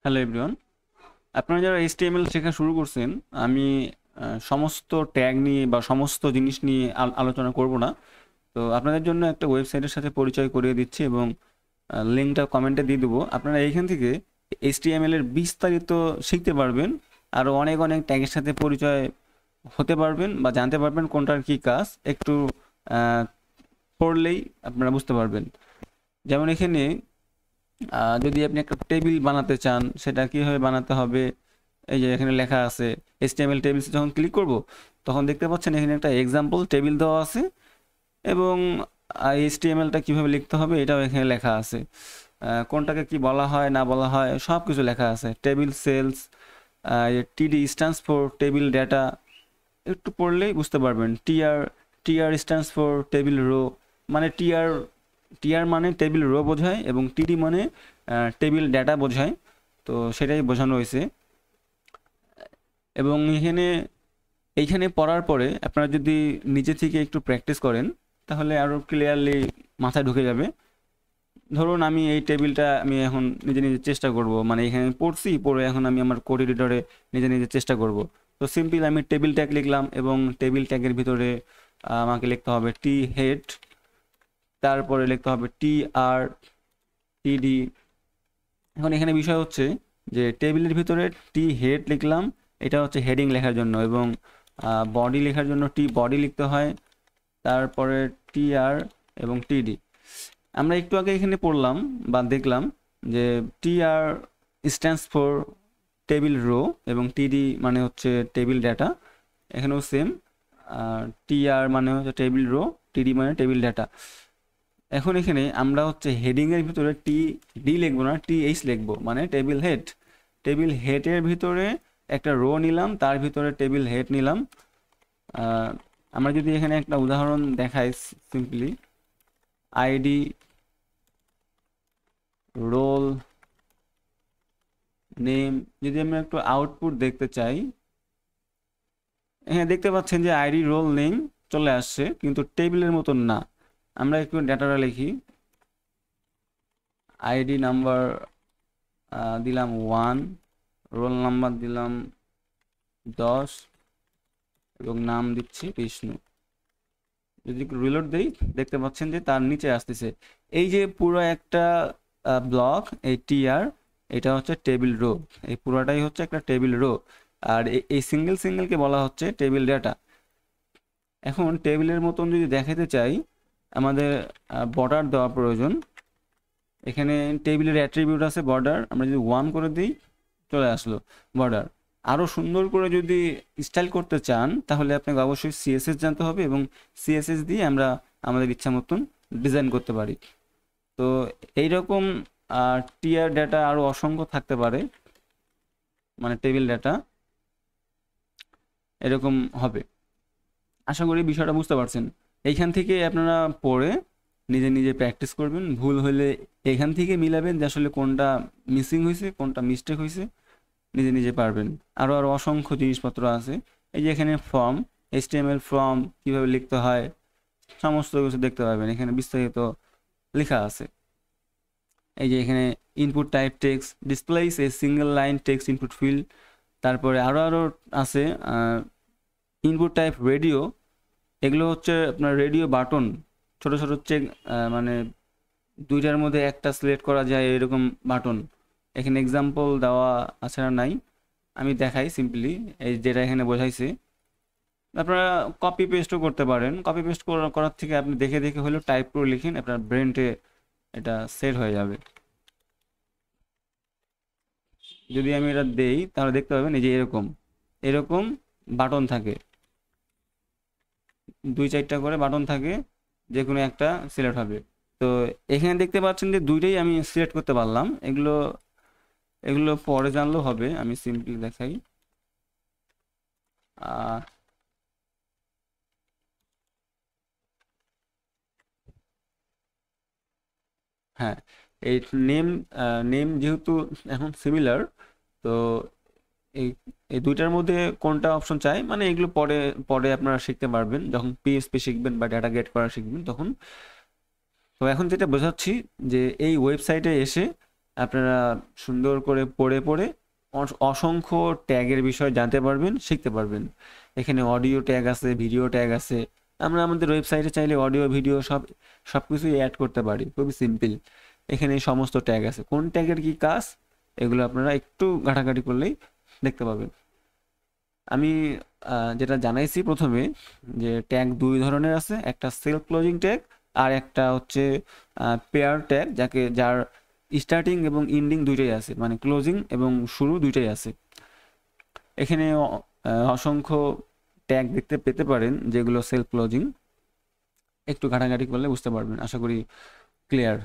Hello everyone, আপনারা যারা HTML শেখা শুরু করছেন, আমি সমস্ত ট্যাগ নিয়ে বা সমস্ত জিনিস নিয়ে আলোচনা করব না। তো আপনাদের জন্য একটা ওয়েবসাইটের সাথে পরিচয় করিয়ে দিচ্ছি এবং লিঙ্কটা কমেন্টে দিয়ে দেবো। আপনারা এইখান থেকে HTML এর বিস্তারিত শিখতে পারবেন, আরও অনেক অনেক ট্যাগের সাথে পরিচয় হতে পারবেন বা জানতে পারবেন কোনটার কী কাজ একটু আহ, পড়লেই আপনারা বুঝতে পারবেন। যেমন এখানে যদি আপনি একটা টেবিল বানাতে চান, সেটা কিভাবে বানাতে হবে, এই যে এখানে লেখা আছে HTML টেবিলস। যখন ক্লিক করব তখন দেখতে পাচ্ছেন এখানে একটা এক্সাম্পল টেবিল দেওয়া আছে এবং HTMLটা কিভাবে লিখতে হবে এটাও এখানে লেখা আছে। কোনটাকে কি বলা হয় না বলা হয় সব কিছু লেখা আছে। Table cells, TD stands for table data, একটু পড়লেই বুঝতে পারবেন। TR stands for table row, মানে টিআর মানে টেবিল রো বোঝায় এবং TD মানে টেবিল ডেটা বোঝায়। তো সেটাই বোঝানো হয়েছে। এবং এইখানে পড়ার পরে আপনারা যদি নিজে থেকে একটু প্র্যাকটিস করেন তাহলে আরও ক্লিয়ারলি মাথায় ঢুকে যাবে। ধরুন আমি এই টেবিলটা আমি এখন নিজে নিজে চেষ্টা করব, মানে এখানে পড়ছি, পড়ে এখন আমি আমার কোড এডিটরে নিজে নিজে চেষ্টা করব। তো সিম্পল আমি টেবিল ট্যাগ লিখলাম এবং টেবিল ট্যাগের ভিতরে আমাকে লিখতে হবে টি হেড, তারপরে লিখতে হবে TR TD। এখন এখানে বিষয় হচ্ছে যে টেবিলের ভিতরে টি হেড লিখলাম, এটা হচ্ছে হেডিং লেখার জন্য, এবং বডি লেখার জন্য টি বডি লিখতে হয়, তারপরে TR এবং TD। আমরা একটু আগে এখানে পড়লাম বা দেখলাম যে TR stands for table rho এবং TD মানে হচ্ছে টেবিল ডেটা। এখানেও সেম, TR মানে হচ্ছে টেবিল রো, TD মানে টেবিল ডেটা। এখন এখানে আমরা হচ্ছে হেডিংয়ের ভিতরে TD লিখবো না, TH লিখবো, মানে টেবিল হেড। টেবিল হেডের ভিতরে একটা রো নিলাম, তার ভিতরে টেবিল হেড নিলাম। আহ, আমরা যদি এখানে একটা উদাহরণ দেখাই, সিম্পলি আইডি রোল নেম, যদি আমরা একটু আউটপুট দেখতে চাই, হ্যাঁ দেখতে পাচ্ছেন যে আইডি রোল নেম চলে আসছে, কিন্তু টেবিলের মতন না। আমরা একটু ডেটাটা লিখি। আইডি নাম্বার দিলাম 1, রোল নাম্বার দিলাম 10 এবং নাম দিচ্ছি বিষ্ণু। যদি একটু রিলোড দেই দেখতে পাচ্ছেন যে তার নিচে আসতেছে এই যে পুরো একটা ব্লক, এই TR, এটা হচ্ছে টেবিল রো। এই পুরোটাই হচ্ছে একটা টেবিল রো, আর এই সিঙ্গেল সিঙ্গেলকে বলা হচ্ছে টেবিল ডেটা। এখন টেবিলের মতন যদি দেখাতে চাই, আমাদের বর্ডার দেওয়া প্রয়োজন। এখানে টেবিলের অ্যাট্রিবিউট আছে বর্ডার, আমরা যদি 1 করে দিই চলে আসলো বর্ডার। আরও সুন্দর করে যদি স্টাইল করতে চান তাহলে আপনাকে অবশ্যই CSS জানতে হবে এবং CSS দিয়ে আমরা আমাদের ইচ্ছা মতন ডিজাইন করতে পারি। তো এইরকম টিআর ডেটা আরও অসংখ্য থাকতে পারে, মানে টেবিল ডেটা এরকম হবে। আশা করি বিষয়টা বুঝতে পারছেন। এইখান থেকে আপনারা পড়ে নিজে নিজে প্র্যাকটিস করবেন, ভুল হলে এখান থেকে মিলাবেন যে আসলে কোনটা মিসিং হয়েছে কোনটা মিস্টেক হয়েছে, নিজে নিজে পারবেন। আরও আরও অসংখ্য জিনিসপত্র আছে। এই যে এখানে ফর্ম, HTML ফর্ম কীভাবে লিখতে হয় সমস্ত কিছু দেখতে পাবেন, এখানে বিস্তারিত লেখা আছে। এই যে এখানে input type text displace a single line text input field, তারপরে আরও আরও আছে ইনপুট টাইপ রেডিও। এগুলো হচ্ছে আপনার রেডিও বাটন, ছোট ছোট চেক, মানে দুইটার মধ্যে একটা সিলেক্ট করা যায় এরকম বাটন। এখানে এক্সাম্পল দেওয়া আছে না নাই, আমি দেখাই সিম্পলি এই যেটা এখানে বোঝাইছে। আপনারা কপি পেস্টও করতে পারেন, কপি পেস্ট করার থেকে আপনি দেখে দেখে হলেও টাইপ করে লিখেন, আপনার ব্রেনটে এটা সেট হয়ে যাবে। যদি আমি এটা দেই তাহলে দেখতে পাবেন এই যে এরকম এরকম বাটন থাকে, 2-4টা করে বাটন থাকে, যে কোনো একটা সিলেক্ট হবে। তো এখানে দেখতে পাচ্ছেন যে দুইটাই আমি সিলেক্ট করতে পারলাম। এগুলো এগুলো পরে জানলেও হবে, আমি সিম্পলি দেখাই। আহ, হ্যাঁ, এই নেম নেম যেহেতু এখন সিমিলার, তো এই এই দুইটার মধ্যে কোনটা অপশন চাই, মানে এগুলো পরে পরে আপনারা শিখতে পারবেন যখন PHP শিখবেন বা ডাটা গেট করা শিখবেন তখন। তো এখন যেটা বোঝাচ্ছি যে এই ওয়েবসাইটে এসে আপনারা সুন্দর করে পড়ে পড়ে অসংখ্য ট্যাগের বিষয়ে জানতে পারবেন, শিখতে পারবেন। এখানে অডিও ট্যাগ আছে, ভিডিও ট্যাগ আছে। আমরা আমাদের ওয়েবসাইটে চাইলে অডিও ভিডিও সব কিছুই অ্যাড করতে পারি, খুবই সিম্পল। এখানে এই সমস্ত ট্যাগ আছে, কোন ট্যাগের কি কাজ এগুলো আপনারা একটু ঘাটাঘাটি করলেই দেখতে পাবেন। আমি যেটা জানাইছি প্রথমে, যে ট্যাগ দুই ধরনের আছে, একটা সেলফ ক্লোজিং ট্যাগ আর একটা হচ্ছে পেয়ার ট্যাগ, যার স্টার্টিং এবং এন্ডিং দুইটাই আছে, মানে ক্লোজিং এবং শুরু দুইটাই আছে। এখানে অসংখ্য ট্যাগ দেখতে পেতে পারেন যেগুলো সেলফ ক্লোজিং, একটু ঘাটাঘাটি করলে বুঝতে পারবেন, আশা করি ক্লিয়ার।